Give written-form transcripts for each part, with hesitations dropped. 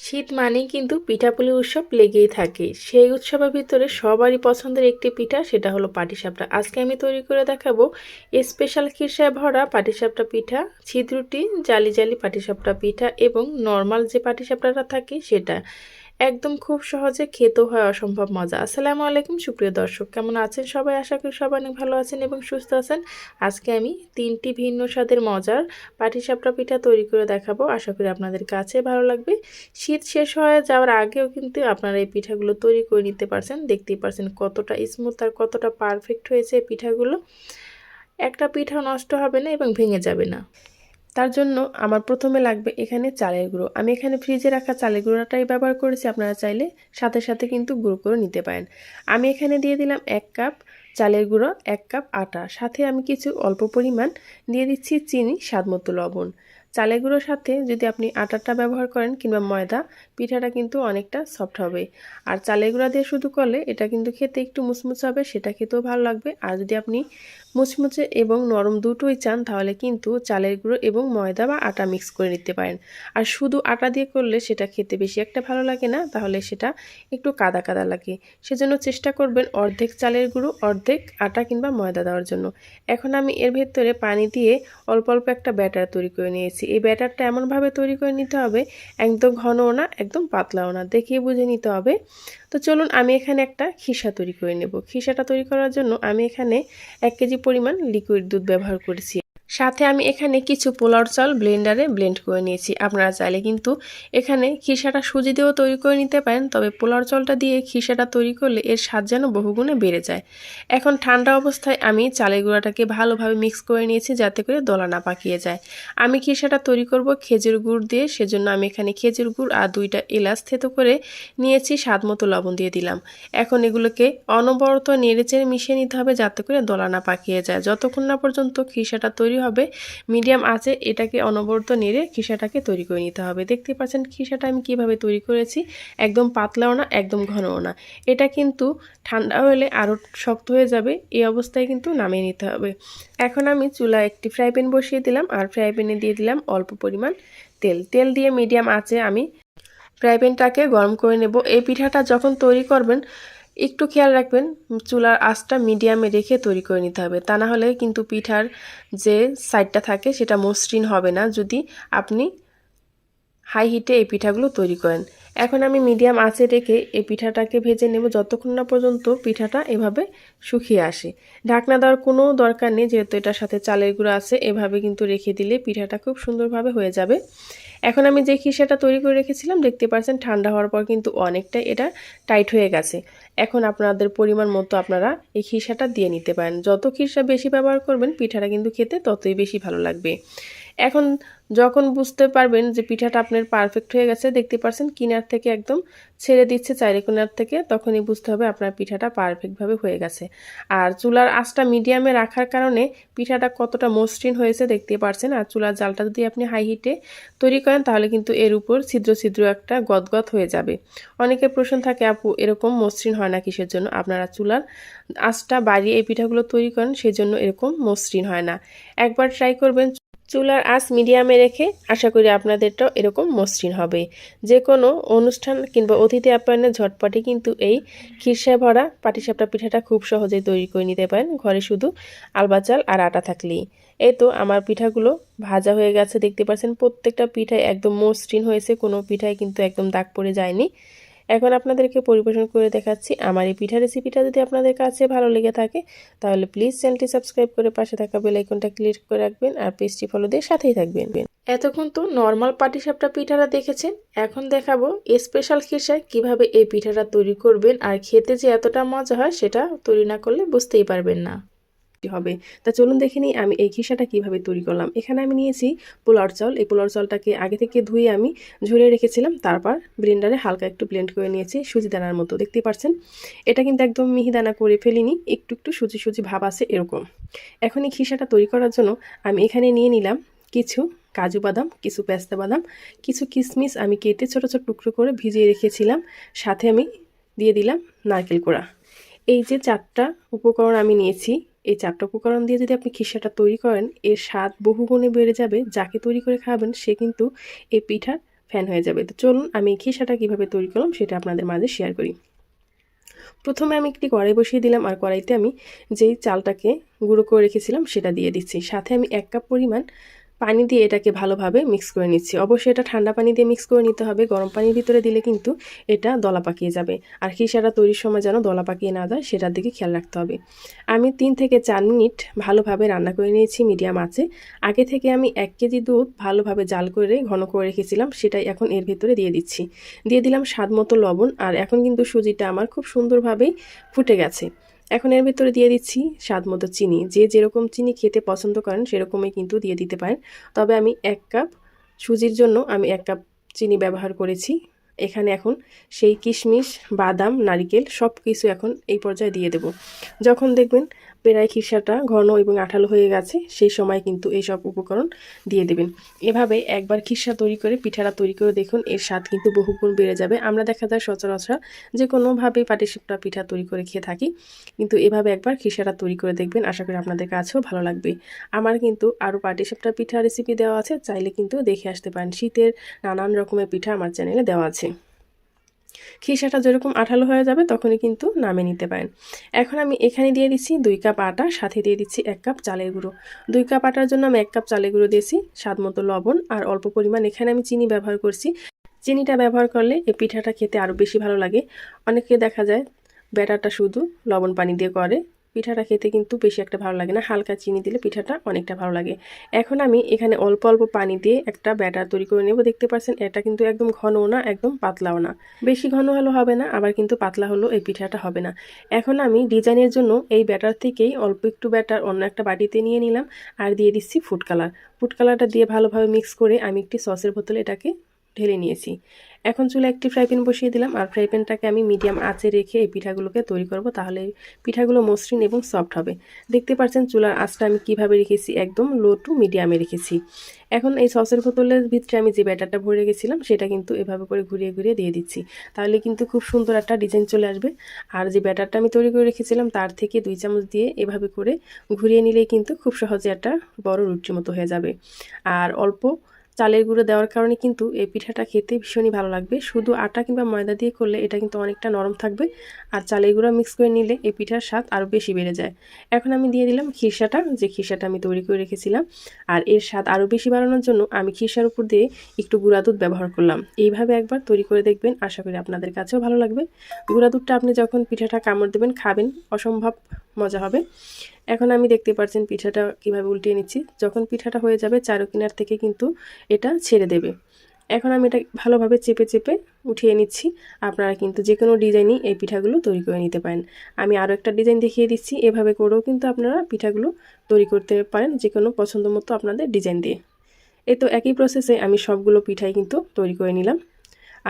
শীত মানেই কিন্তু পিঠাপুলি উৎসব লেগেই থাকে। সেই উৎসবের ভিতরে সবারই পছন্দের একটি পিঠা, সেটা হলো পাটিসাপটা। আজকে আমি তৈরি করে দেখাবো স্পেশাল খিরসায় ভরা পাটিসাপটা পিঠা, ছিদ্রুটি, জালি জালি পাটিসাপটা পিঠা এবং নর্মাল যে পাটিসাপটাটা থাকে সেটা। একদম খুব সহজে খেতেও হয় অসম্ভব মজা। আসসালামু আলাইকুম সুপ্রিয় দর্শক, কেমন আছেন সবাই? আশা করি সবাই অনেক ভালো আছেন এবং সুস্থ আছেন। আজকে আমি 3টি ভিন্ন স্বাদের মজার পাটিসাপটা পিঠা তৈরি করে দেখাবো। আশা করি আপনাদের কাছে ভালো লাগবে। শীত শেষ হয়ে যাওয়ার আগেও কিন্তু আপনারা এই পিঠাগুলো তৈরি করে নিতে পারছেন। দেখতেই পারছেন কতটা স্মুথ আর কতটা পারফেক্ট হয়েছে এই পিঠাগুলো। একটা পিঠা নষ্ট হবে না এবং ভেঙে যাবে না। তার জন্য আমার প্রথমে লাগবে এখানে চালের গুঁড়ো। আমি এখানে ফ্রিজে রাখা চালের গুঁড়োটাই ব্যবহার করেছি, আপনারা চাইলে সাথে সাথে কিন্তু গুঁড়ো করে নিতে পারেন। আমি এখানে দিয়ে দিলাম 1 কাপ চালের গুঁড়ো, 1 কাপ আটা, সাথে আমি কিছু অল্প পরিমাণ দিয়ে দিচ্ছি চিনি, স্বাদমতো লবণ। চালের গুঁড়োর সাথে যদি আপনি আটাটা ব্যবহার করেন কিংবা ময়দা, পিঠাটা কিন্তু অনেকটা সফট হবে। আর চালের গুঁড়া দিয়ে শুধু করলে এটা কিন্তু খেতে একটু মুচমুচে হবে, সেটা খেতেও ভালো লাগবে। আর যদি আপনি মুচমুচে এবং নরম দুটোই চান তাহলে কিন্তু চালের গুঁড়ো এবং ময়দা বা আটা মিক্স করে নিতে পারেন। আর শুধু আটা দিয়ে করলে সেটা খেতে বেশি একটা ভালো লাগে না, তাহলে সেটা একটু কাদা কাদা লাগে। সেজন্য চেষ্টা করবেন অর্ধেক চালের গুঁড়ো অর্ধেক আটা কিংবা ময়দা দেওয়ার জন্য। এখন আমি এর ভেতরে পানি দিয়ে অল্প অল্প একটা ব্যাটার তৈরি করে নিয়েছি। এই ব্যাটারটা এমনভাবে তৈরি করে নিতে হবে, একদম ঘনও না একদম পাতলাও না, দেখিয়ে বুঝে নিতে হবে। তো চলুন আমি এখানে একটা খিসা তৈরি করে নেব। খিসাটা তৈরি করার জন্য আমি এখানে 1 কেজি পরিমাণ লিকুইড দুধ ব্যবহার করেছি। সাথে আমি এখানে কিছু পোলাওর চাল ব্লেন্ডারে ব্লেন্ড করে নিয়েছি। আপনারা চাইলে কিন্তু এখানে খিসাটা সুজি দিয়েও তৈরি করে নিতে পারেন, তবে পোলাওর চালটা দিয়ে খিসাটা তৈরি করলে এর স্বাদ যেন বহুগুণে বেড়ে যায়। এখন ঠান্ডা অবস্থায় আমি চালের গুঁড়াটাকে ভালোভাবে মিক্স করে নিয়েছি যাতে করে দলা না পাকিয়ে যায়। আমি খিসাটা তৈরি করব খেজুর গুড় দিয়ে, সেজন্য আমি এখানে খেজুর গুড় আর 2টা এলাচ থেতো করে নিয়েছি, স্বাদমতো লবণ দিয়ে দিলাম। এখন এগুলোকে অনবরত নেড়েচেড়ে মিশিয়ে নিতে হবে যাতে করে দলা না পাকিয়ে যায়। যতক্ষণ না পর্যন্ত খিসাটা তৈরি হবে মিডিয়াম আঁচে এটাকে অনবরত নেড়ে খিসাটাকে তৈরি করে নিতে হবে। দেখতে পাচ্ছেন খিসাটা আমি কিভাবে তৈরি করেছি, একদম পাতলাও না একদম ঘনও না। এটা কিন্তু ঠান্ডা হলে আরও শক্ত হয়ে যাবে, এই অবস্থায় কিন্তু নামিয়ে নিতে হবে। এখন আমি চুলায় একটি ফ্রাই প্যান বসিয়ে দিলাম আর ফ্রাই প্যানে দিয়ে দিলাম অল্প পরিমাণ তেল দিয়ে মিডিয়াম আঁচে আমি ফ্রাই প্যানটাকে গরম করে নেব। এই পিঠাটা যখন তৈরি করবেন একটু খেয়াল রাখবেন চুলার আঁচটা মিডিয়ামে রেখে তৈরি করে নিতে হবে, তা না হলে কিন্তু পিঠার যে সাইডটা থাকে সেটা মসৃণ হবে না যদি আপনি হাই হিটে এই পিঠাগুলো তৈরি করেন। এখন আমি মিডিয়াম আঁচে রেখে এই পিঠাটাকে ভেজে নেব যতক্ষণ না পর্যন্ত পিঠাটা এভাবে শুকিয়ে আসে। ঢাকনা দেওয়ার কোনো দরকার নেই, যেহেতু এটার সাথে চালের গুঁড়ো আছে। এভাবে কিন্তু রেখে দিলে পিঠাটা খুব সুন্দরভাবে হয়ে যাবে। এখন আমি যে খিসাটা তৈরি করে রেখেছিলাম দেখতে পাচ্ছেন ঠান্ডা হওয়ার পর কিন্তু অনেকটাই এটা টাইট হয়ে গেছে। এখন আপনাদের পরিমাণ মতো আপনারা এই খিসাটা দিয়ে নিতে পারেন। যত খিসা বেশি ব্যবহার করবেন পিঠাটা কিন্তু খেতে ততই বেশি ভালো লাগবে। এখন যখন বুঝতে পারবেন যে পিঠাটা আপনার পারফেক্ট হয়ে গেছে, দেখতে পাচ্ছেন কিনার থেকে একদম ছেড়ে দিচ্ছে চাইরে কোনার থেকে, তখনই বুঝতে হবে আপনার পিঠাটা পারফেক্টভাবে হয়ে গেছে। আর চুলার আঁচটা মিডিয়ামে রাখার কারণে পিঠাটা কতটা মসৃণ হয়েছে দেখতে পাচ্ছেন। আর চুলার জালটা যদি আপনি হাই হিটে তৈরি করেন তাহলে কিন্তু এর উপর ছিদ্র ছিদ্র একটা গদগদ হয়ে যাবে। অনেকের প্রশ্ন থাকে আপু এরকম মসৃণ হয় না কিসের জন্য? আপনারা চুলার আঁচটা বাড়িয়ে এই পিঠাগুলো তৈরি করেন, সেজন্য এরকম মসৃণ হয় না। একবার ট্রাই করবেন চুলার আঁচ মিডিয়ামে রেখে, আশা করি আপনাদেরটাও এরকম মসৃণ হবে। যে কোনো অনুষ্ঠান কিংবা অতিথি আপ্যায়নে ঝটপটে কিন্তু এই খিরসায় ভরা পাটিসাপটা পিঠাটা খুব সহজেই তৈরি করে নিতে পারেন, ঘরে শুধু আলবা চাল আর আটা থাকলেই। এই তো আমার পিঠাগুলো ভাজা হয়ে গেছে, দেখতে পাচ্ছেন প্রত্যেকটা পিঠাই একদম মসৃণ হয়েছে, কোনো পিঠায় কিন্তু একদম দাগ পড়ে যায়নি। এখন আপনাদেরকে পরিবেশন করে দেখাচ্ছি। আমার এই পিঠা রেসিপিটা যদি আপনাদের কাছে ভালো লেগে থাকে তাহলে প্লিজ চ্যানেলটি সাবস্ক্রাইব করে পাশে থাকা বেল আইকনটা ক্লিক করে রাখবেন আর পেজটি ফলো দিয়ে সাথেই থাকবেন। এতক্ষণ তো নর্মাল পাটিসাপটা পিঠাটা দেখেছেন, এখন দেখাবো স্পেশাল খিরসায় কিভাবে এই পিঠাটা তৈরি করবেন। আর খেতে যে এতটা মজা হয় সেটা তৈরি না করলে বুঝতেই পারবেন না হবে। তা চলুন দেখে নিই আমি এই খিসাটা কিভাবে তৈরি করলাম। এখানে আমি নিয়েছি পোলাওর চাল। এই পোলাওর চালটাকে আগে থেকে ধুয়ে আমি ঝরিয়ে রেখেছিলাম, তারপর ব্লেন্ডারে হালকা একটু ব্লেন্ড করে নিয়েছি সুজি দানার মতো। দেখতে পাচ্ছেন এটা কিন্তু একদম মিহিদানা করে ফেলিনি, একটু একটু সুজি সুজি ভাব আছে এরকম। এখন এই খিসাটা তৈরি করার জন্য আমি এখানে নিয়ে নিলাম কিছু কাজু বাদাম, কিছু পেস্তা বাদাম, কিছু কিশমিশ আমি কেটে ছোট ছোট টুকরো করে ভিজিয়ে রেখেছিলাম, সাথে আমি দিয়ে দিলাম নারকেল কোড়া। এই যে 4টা উপকরণ আমি নিয়েছি, এই 4টা উপকরণ দিয়ে যদি আপনি খিসাটা তৈরি করেন এর স্বাদ বহুগুণে বেড়ে যাবে। যাকে তৈরি করে খাবেন সে কিন্তু এই পিঠার ফ্যান হয়ে যাবে। তো চলুন আমি খিসাটা কিভাবে তৈরি করলাম সেটা আপনাদের মাঝে শেয়ার করি। প্রথমে আমি একটি কড়াই বসিয়ে দিলাম, আর কড়াইতে আমি যেই চালটাকে গুঁড়ো করে রেখেছিলাম সেটা দিয়ে দিচ্ছি। সাথে আমি 1 কাপ পরিমাণ পানি দিয়ে এটাকে ভালোভাবে মিক্স করে নিচ্ছি। অবশ্যই এটা ঠান্ডা পানি দিয়ে মিক্স করে নিতে হবে, গরম পানির ভিতরে দিলে কিন্তু এটা দলা পাকিয়ে যাবে। আর খিসাটা তৈরির সময় যেন দলা পাকিয়ে না যায় সেটার দিকে খেয়াল রাখতে হবে। আমি 3 থেকে 4 মিনিট ভালোভাবে রান্না করে নিয়েছি মিডিয়াম আঁচে। আগে থেকে আমি 1 কেজি দুধ ভালোভাবে জাল করে ঘন করে রেখেছিলাম, সেটাই এখন এর ভিতরে দিয়ে দিচ্ছি। দিয়ে দিলাম স্বাদ মতো লবণ। আর এখন কিন্তু সুজিটা আমার খুব সুন্দরভাবেই ফুটে গেছে। এখন এর ভিতরে দিয়ে দিচ্ছি স্বাদ মতো চিনি। যে যেরকম চিনি খেতে পছন্দ করেন সেরকমই কিন্তু দিয়ে দিতে পারেন। তবে আমি 1 কাপ সুজির জন্য আমি 1 কাপ চিনি ব্যবহার করেছি। এখানে এখন সেই কিশমিশ, বাদাম, নারিকেল সব কিছু এখন এই পর্যায়ে দিয়ে দেব। যখন দেখবেন প্রায় খিসাটা ঘন এবং আঠালো হয়ে গেছে সেই সময় কিন্তু এই সব উপকরণ দিয়ে দেবেন। এভাবে একবার খিসা তৈরি করে পিঠাটা তৈরি করে দেখুন, এর স্বাদ কিন্তু বহুগুণ বেড়ে যাবে। আমরা দেখা যায় সচরাচর যে কোনোভাবেই পাটিসাপটা পিঠা তৈরি করে খেয়ে থাকি, কিন্তু এভাবে একবার খিসাটা তৈরি করে দেখবেন, আশা করি আপনাদের কাছেও ভালো লাগবে। আমার কিন্তু আরও পাটিসাপটা পিঠা রেসিপি দেওয়া আছে, চাইলে কিন্তু দেখে আসতে পারেন। শীতের নানান রকমের পিঠা আমার চ্যানেলে দেওয়া আছে। খিসাটা যেরকম আঠালো হয়ে যাবে তখনই কিন্তু নামিয়ে নিতে পারেন। এখন আমি এখানে দিয়ে দিচ্ছি 2 কাপ আটা, সাথে দিয়ে দিচ্ছি 1 কাপ চালের গুঁড়ো। 2 কাপ আটার জন্য আমি 1 কাপ চালের গুঁড়ো দিয়েছি, স্বাদ মতো লবণ আর অল্প পরিমাণ এখানে আমি চিনি ব্যবহার করছি। চিনিটা ব্যবহার করলে এই পিঠাটা খেতে আরও বেশি ভালো লাগে। অনেকে দেখা যায় ব্যাটারটা শুধু লবণ পানি দিয়ে করে, পিঠাটা খেতে কিন্তু বেশি একটা ভালো লাগে না। হালকা চিনি দিলে পিঠাটা অনেকটা ভালো লাগে। এখন আমি এখানে অল্প অল্প পানি দিয়ে একটা ব্যাটার তৈরি করে নেব। দেখতে পাচ্ছেন এটা কিন্তু একদম ঘনও না, একদম পাতলাও না। বেশি ঘন হলেও হবে না, আবার কিন্তু পাতলা হলেও এই পিঠাটা হবে না। এখন আমি ডিজাইনের জন্য এই ব্যাটার থেকেই অল্প একটু ব্যাটার অন্য একটা বাটিতে নিয়ে নিলাম, আর দিয়ে দিচ্ছি ফুড কালার। ফুড কালারটা দিয়ে ভালোভাবে মিক্স করে আমি একটি সসের বোতলে এটাকে ঢেলে নিয়েছি। এখন চুলায় একটি ফ্রাই প্যান বসিয়ে দিলাম, আর ফ্রাই প্যানটাকে আমি মিডিয়াম আঁচে রেখে এই পিঠাগুলোকে তৈরি করব, তাহলে পিঠাগুলো মসৃণ এবং সফট হবে। দেখতে পাচ্ছেন চুলার আঁচটা আমি কিভাবে রেখেছি, একদম লো টু মিডিয়ামে রেখেছি। এখন এই সসের বোতলের ভিতরে আমি যে ব্যাটারটা ভরে রেখেছিলাম সেটা কিন্তু এভাবে করে ঘুরিয়ে ঘুরিয়ে দিয়ে দিচ্ছি, তাহলে কিন্তু খুব সুন্দর একটা ডিজাইন চলে আসবে। আর যে ব্যাটারটা আমি তৈরি করে রেখেছিলাম তার থেকে 2 চামচ দিয়ে এভাবে করে ঘুরিয়ে নিলেই কিন্তু খুব সহজে একটা বড় রুটির মতো হয়ে যাবে। আর অল্প চালের গুঁড়ো দেওয়ার কারণে কিন্তু এই পিঠাটা খেতে ভীষণই ভালো লাগবে। শুধু আটা কিংবা ময়দা দিয়ে করলে এটা কিন্তু অনেকটা নরম থাকবে, আর চালের গুঁড়া মিক্স করে নিলে এই পিঠার স্বাদ আরও বেশি বেড়ে যায়। এখন আমি দিয়ে দিলাম খিরসাটা, যে খিরসাটা আমি তৈরি করে রেখেছিলাম। আর এর স্বাদ আরও বেশি বাড়ানোর জন্য আমি খিরসার উপর দিয়ে একটু গুঁড়া দুধ ব্যবহার করলাম। এইভাবে একবার তৈরি করে দেখবেন, আশা করি আপনাদের কাছেও ভালো লাগবে। গুঁড়া দুধটা আপনি যখন পিঠাটা কামড় দেবেন খাবেন, অসম্ভব মজা হবে। এখন আমি দেখতে পাচ্ছেন পিঠাটা কিভাবে উল্টিয়ে নিচ্ছি। যখন পিঠাটা হয়ে যাবে চারকিনার থেকে কিন্তু এটা ছেড়ে দেবে। এখন আমি এটা ভালোভাবে চেপে চেপে উঠিয়ে নিচ্ছি। আপনারা কিন্তু যে কোনো ডিজাইনই এই পিঠাগুলো তৈরি করে নিতে পারেন। আমি আরও একটা ডিজাইন দেখিয়ে দিচ্ছি, এভাবে করেও কিন্তু আপনারা পিঠাগুলো তৈরি করতে পারেন, যে কোনো পছন্দ মতো আপনাদের ডিজাইন দিয়ে। এই তো একই প্রসেসে আমি সবগুলো পিঠাই কিন্তু তৈরি করে নিলাম।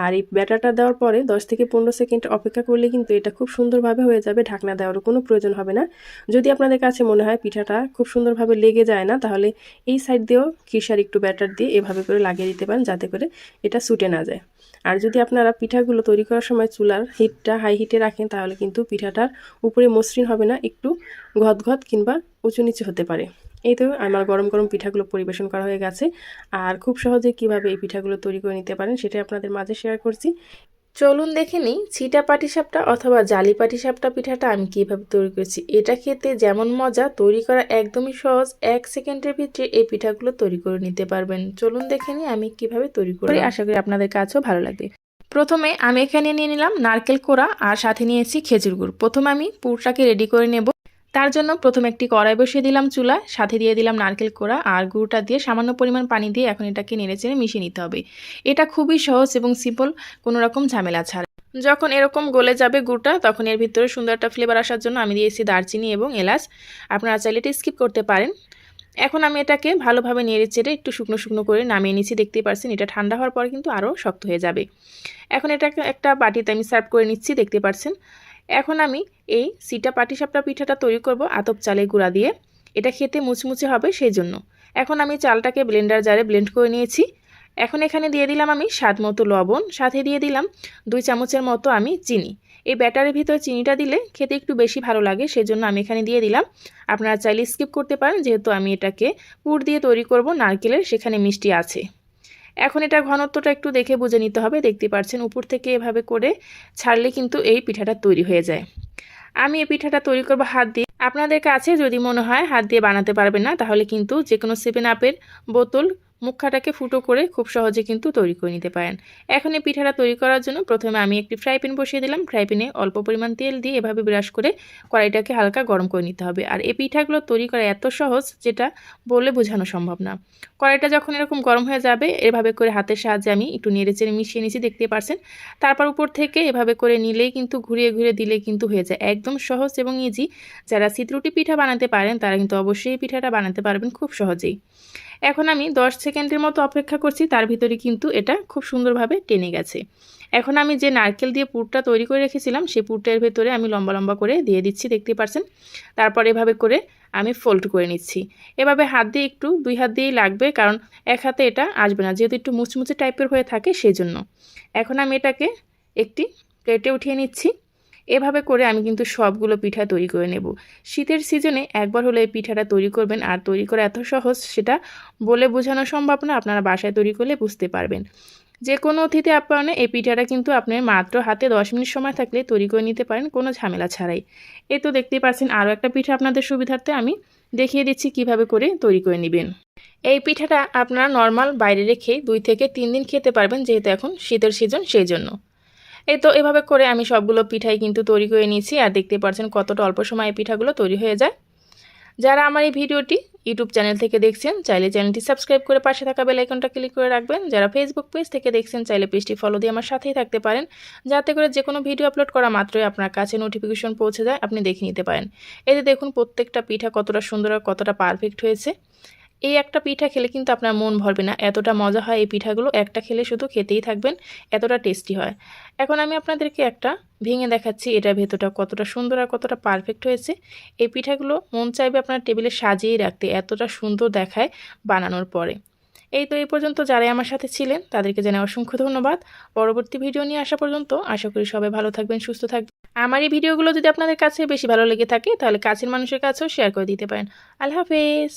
আর এই ব্যাটারটা দেওয়ার পরে 10 থেকে 15 সেকেন্ড অপেক্ষা করলে কিন্তু এটা খুব সুন্দরভাবে হয়ে যাবে, ঢাকনা দেওয়ারও কোনো প্রয়োজন হবে না। যদি আপনাদের কাছে মনে হয় পিঠাটা খুব সুন্দরভাবে লেগে যায় না, তাহলে এই সাইড দিয়েও খিসার একটু ব্যাটার দিয়ে এভাবে করে লাগিয়ে দিতে পারেন, যাতে করে এটা ছুটে না যায়। আর যদি আপনারা পিঠাগুলো তৈরি করার সময় চুলার হিটটা হাই হিটে রাখেন, তাহলে কিন্তু পিঠাটার উপরে মসৃণ হবে না, একটু ঘত কিংবা উঁচু নিচু হতে পারে। এই তো আমার গরম গরম পিঠাগুলো পরিবেশন করা হয়ে গেছে। আর খুব সহজে কিভাবে এই পিঠাগুলো তৈরি করে নিতে পারেন সেটাই আপনাদের মাঝে শেয়ার করছি। চলুন দেখে নিই ছিটা পাটিসাপটা অথবা জালি পাটিসাপটা পিঠাটা আমি কিভাবে তৈরি করেছি। এটা খেতে যেমন মজা, তৈরি করা একদমই সহজ। 1 সেকেন্ডের ভিতরে এই পিঠাগুলো তৈরি করে নিতে পারবেন। চলুন দেখে নিই আমি কিভাবে তৈরি করি, আশা করি আপনাদের কাছেও ভালো লাগবে। প্রথমে আমি এখানে নিয়ে নিলাম নারকেল কোড়া, আর সাথে নিয়েছি খেজুর গুড়। প্রথমে আমি পুরটাকে রেডি করে নেব। তার জন্য প্রথমে একটি কড়াই বসিয়ে দিলাম চুলায়, সাথে দিয়ে দিলাম নারকেল কোড়া আর গুড়টা দিয়ে সামান্য পরিমাণ পানি দিয়ে এখন এটাকে নেড়েচেড়ে মিশিয়ে নিতে হবে। এটা খুবই সহজ এবং সিম্পল, কোনো রকম ঝামেলা ছাড়া। যখন এরকম গলে যাবে গুড়টা, তখন এর ভিতরে সুন্দর একটা ফ্লেভার আসার জন্য আমি দিয়েছি দারচিনি এবং এলাচ। আপনারা চাইলে এটা স্কিপ করতে পারেন। এখন আমি এটাকে ভালোভাবে নেড়েচেড়ে একটু শুকনো শুকনো করে নামিয়ে নিচ্ছি। দেখতেই পাচ্ছেন এটা ঠান্ডা হওয়ার পর কিন্তু আরও শক্ত হয়ে যাবে। এখন এটাকে একটা বাটিতে আমি সার্ভ করে নিচ্ছি, দেখতে পাচ্ছেন। এখন আমি এই সিটা পাটিসাপটা পিঠাটা তৈরি করব আতপ চালের গুঁড়া দিয়ে। এটা খেতে মুচমুচে হবে সেই জন্য। এখন আমি চালটাকে ব্লেন্ডার জারে ব্লেন্ড করে নিয়েছি। এখন এখানে দিয়ে দিলাম আমি স্বাদ মতো লবণ, সাথে দিয়ে দিলাম 2 চামচের মতো আমি চিনি। এই ব্যাটারের ভিতরে চিনিটা দিলে খেতে একটু বেশি ভালো লাগে, সেজন্য আমি এখানে দিয়ে দিলাম। আপনারা চাইলে স্কিপ করতে পারেন, যেহেতু আমি এটাকে পুর দিয়ে তৈরি করব নারকেলের, সেখানে মিষ্টি আছে। এখন এটা ঘনত্বটা একটু দেখে বুঝে নিতে হবে। দেখতে পাচ্ছেন উপর থেকে এভাবে করে ছাড়লে কিন্তু এই পিঠাটা তৈরি হয়ে যায়। আমি এই পিঠাটা তৈরি করব হাত দিয়ে। আপনাদের কাছে যদি মনে হয় হাত দিয়ে বানাতে পারবেন না, তাহলে কিন্তু যে কোনো 7 আপের বোতল মুখাটাকে ফুটো করে খুব সহজে কিন্তু তৈরি করে নিতে পারেন। এখন এই পিঠাটা তৈরি করার জন্য প্রথমে আমি একটি ফ্রাই প্যান বসিয়ে দিলাম। ফ্রাই প্যানে অল্প পরিমাণ তেল দিয়ে এভাবে ব্রাশ করে কড়াইটাকে হালকা গরম করে নিতে হবে। আর এই পিঠাগুলো তৈরি করা এত সহজ যেটা বলে বোঝানো সম্ভব না। কড়াইটা যখন এরকম গরম হয়ে যাবে এভাবে করে হাতের সাহায্যে আমি একটু নেড়েচেড়ে মিশিয়ে নিচ্ছি, দেখতে পারছেন। তারপর উপর থেকে এভাবে করে নিলেই কিন্তু ঘুরিয়ে ঘুরিয়ে দিলে কিন্তু হয়ে যায়। একদম সহজ এবং ইজি। যারা চিতরুটি পিঠা বানাতে পারেন তারা কিন্তু অবশ্যই এই পিঠাটা বানাতে পারবেন খুব সহজেই। এখন আমি 10 সেকেন্ডের মতো অপেক্ষা করছি, তার ভিতরে কিন্তু এটা খুব সুন্দরভাবে টেনে গেছে। এখন আমি যে নারকেল দিয়ে পুরটা তৈরি করে রেখেছিলাম সেই পুরটার ভেতরে আমি লম্বা লম্বা করে দিয়ে দিচ্ছি, দেখতে পাচ্ছেন। তারপর এভাবে করে আমি ফোল্ড করে নিচ্ছি। এভাবে হাত দিয়ে একটু 2 হাত দিয়েই লাগবে, কারণ এক হাতে এটা আসবে না, যেহেতু একটু মুচমুচে টাইপের হয়ে থাকে সেই জন্য। এখন আমি এটাকে একটি প্লেটে উঠিয়ে নিচ্ছি। এভাবে করে আমি কিন্তু সবগুলো পিঠা তৈরি করে নেব। শীতের সিজনে একবার হলে এই পিঠাটা তৈরি করবেন, আর তৈরি করা এত সহজ সেটা বলে বোঝানো সম্ভব না। আপনারা বাসায় তৈরি করলে বুঝতে পারবেন। যে কোনো অতিথি আপ্যায়নে এই পিঠাটা কিন্তু আপনি মাত্র হাতে 10 মিনিট সময় থাকলে তৈরি করে নিতে পারেন কোনো ঝামেলা ছাড়াই। এই তো দেখতেই পাচ্ছেন আরও একটা পিঠা আপনাদের সুবিধার্থে আমি দেখিয়ে দিচ্ছি কিভাবে করে তৈরি করে নেবেন। এই পিঠাটা আপনারা নর্মাল বাইরে রেখে 2 থেকে 3 দিন খেতে পারবেন, যেহেতু এখন শীতের সিজন সেই জন্য। এই তো এভাবে করে আমি সবগুলো পিঠাই কিন্তু তৈরি করে নিয়েছি, আর দেখতে পাচ্ছেন কতটা অল্প সময়ে এই পিঠাগুলো তৈরি হয়ে যায়। যারা আমার এই ভিডিওটি ইউটিউব চ্যানেল থেকে দেখছেন চাইলে চ্যানেলটি সাবস্ক্রাইব করে পাশে থাকা বেল আইকনটা ক্লিক করে রাখবেন। যারা ফেসবুক পেজ থেকে দেখছেন চাইলে পেজটি ফলো দিয়ে আমার সাথেই থাকতে পারেন, যাতে করে যে কোনো ভিডিও আপলোড করা মাত্রই আপনার কাছে নোটিফিকেশন পৌঁছে যায়, আপনি দেখে নিতে পারেন। এতে দেখুন প্রত্যেকটা পিঠা কতটা সুন্দর আর কতটা পারফেক্ট হয়েছে। এই একটা পিঠা খেলে কিন্তু আপনার মন ভরবে না, এতটা মজা হয় এই পিঠাগুলো। একটা খেলে শুধু খেতেই থাকবেন, এতটা টেস্টি হয়। এখন আমি আপনাদেরকে একটা ভেঙে দেখাচ্ছি এটার ভেতরটা কতটা সুন্দর আর কতটা পারফেক্ট হয়েছে। এই পিঠাগুলো মন চাইবে আপনার টেবিলে সাজিয়েই রাখতে, এতটা সুন্দর দেখায় বানানোর পরে। এই তো এই পর্যন্ত যারাই আমার সাথে ছিলেন তাদেরকে জানাই অসংখ্য ধন্যবাদ। পরবর্তী ভিডিও নিয়ে আসা পর্যন্ত আশা করি সবাই ভালো থাকবেন, সুস্থ থাকবেন। আমার এই ভিডিওগুলো যদি আপনাদের কাছে বেশি ভালো লেগে থাকে তাহলে কাছের মানুষের কাছেও শেয়ার করে দিতে পারেন। আল্লাহ হাফেজ।